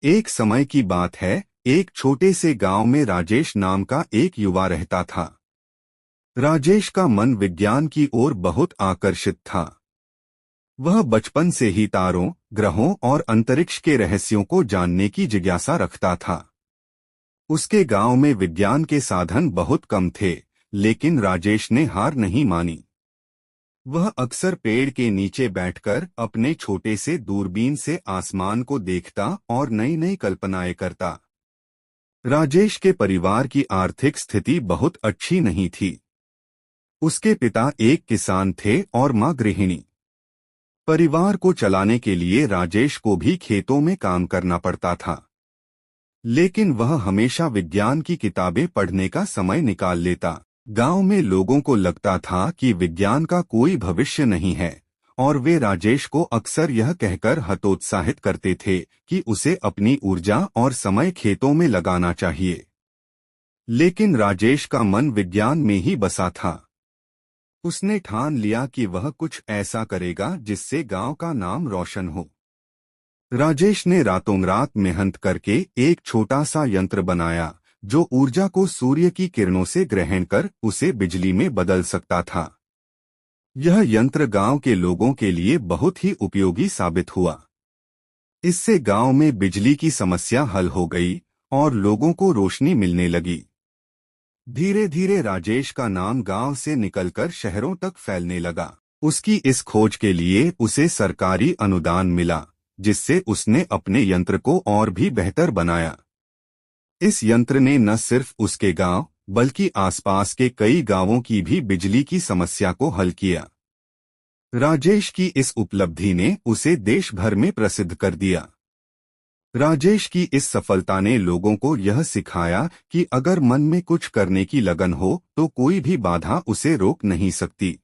एक समय की बात है, एक छोटे से गांव में राजेश नाम का एक युवा रहता था। राजेश का मन विज्ञान की ओर बहुत आकर्षित था। वह बचपन से ही तारों, ग्रहों और अंतरिक्ष के रहस्यों को जानने की जिज्ञासा रखता था। उसके गांव में विज्ञान के साधन बहुत कम थे, लेकिन राजेश ने हार नहीं मानी। वह अक्सर पेड़ के नीचे बैठकर अपने छोटे से दूरबीन से आसमान को देखता और नई नई कल्पनाएं करता। राजेश के परिवार की आर्थिक स्थिति बहुत अच्छी नहीं थी। उसके पिता एक किसान थे और मां गृहिणी। परिवार को चलाने के लिए राजेश को भी खेतों में काम करना पड़ता था, लेकिन वह हमेशा विज्ञान की किताबें पढ़ने का समय निकाल लेता। गांव में लोगों को लगता था कि विज्ञान का कोई भविष्य नहीं है, और वे राजेश को अक्सर यह कहकर हतोत्साहित करते थे कि उसे अपनी ऊर्जा और समय खेतों में लगाना चाहिए। लेकिन राजेश का मन विज्ञान में ही बसा था। उसने ठान लिया कि वह कुछ ऐसा करेगा जिससे गांव का नाम रोशन हो। राजेश ने रातों रात मेहनत करके एक छोटा सा यंत्र बनाया जो ऊर्जा को सूर्य की किरणों से ग्रहण कर उसे बिजली में बदल सकता था। यह यंत्र गांव के लोगों के लिए बहुत ही उपयोगी साबित हुआ। इससे गांव में बिजली की समस्या हल हो गई और लोगों को रोशनी मिलने लगी। धीरे धीरे राजेश का नाम गांव से निकलकर शहरों तक फैलने लगा। उसकी इस खोज के लिए उसे सरकारी अनुदान मिला, जिससे उसने अपने यंत्र को और भी बेहतर बनाया। इस यंत्र ने न सिर्फ उसके गांव बल्कि आसपास के कई गांवों की भी बिजली की समस्या को हल किया। राजेश की इस उपलब्धि ने उसे देश भर में प्रसिद्ध कर दिया। राजेश की इस सफलता ने लोगों को यह सिखाया कि अगर मन में कुछ करने की लगन हो तो कोई भी बाधा उसे रोक नहीं सकती।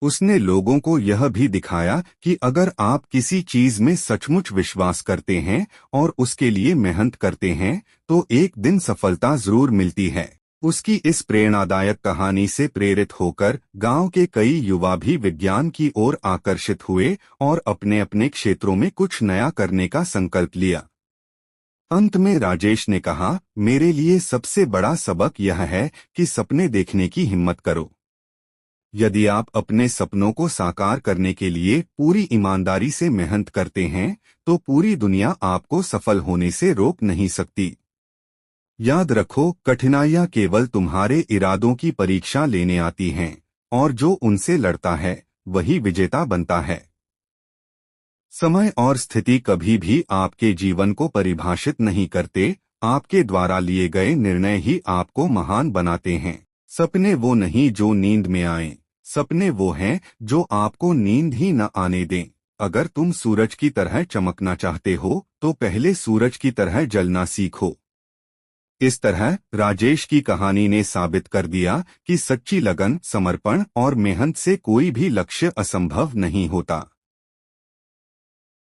उसने लोगों को यह भी दिखाया कि अगर आप किसी चीज में सचमुच विश्वास करते हैं और उसके लिए मेहनत करते हैं तो एक दिन सफलता जरूर मिलती है। उसकी इस प्रेरणादायक कहानी से प्रेरित होकर गांव के कई युवा भी विज्ञान की ओर आकर्षित हुए और अपने अपने क्षेत्रों में कुछ नया करने का संकल्प लिया। अंत में राजेश ने कहा, मेरे लिए सबसे बड़ा सबक यह है कि सपने देखने की हिम्मत करो। यदि आप अपने सपनों को साकार करने के लिए पूरी ईमानदारी से मेहनत करते हैं तो पूरी दुनिया आपको सफल होने से रोक नहीं सकती। याद रखो, कठिनाइयां केवल तुम्हारे इरादों की परीक्षा लेने आती हैं, और जो उनसे लड़ता है वही विजेता बनता है। समय और स्थिति कभी भी आपके जीवन को परिभाषित नहीं करते, आपके द्वारा लिए गए निर्णय ही आपको महान बनाते हैं। सपने वो नहीं जो नींद में आए, सपने वो हैं जो आपको नींद ही न आने दें। अगर तुम सूरज की तरह चमकना चाहते हो तो पहले सूरज की तरह जलना सीखो। इस तरह राजेश की कहानी ने साबित कर दिया कि सच्ची लगन, समर्पण और मेहनत से कोई भी लक्ष्य असंभव नहीं होता।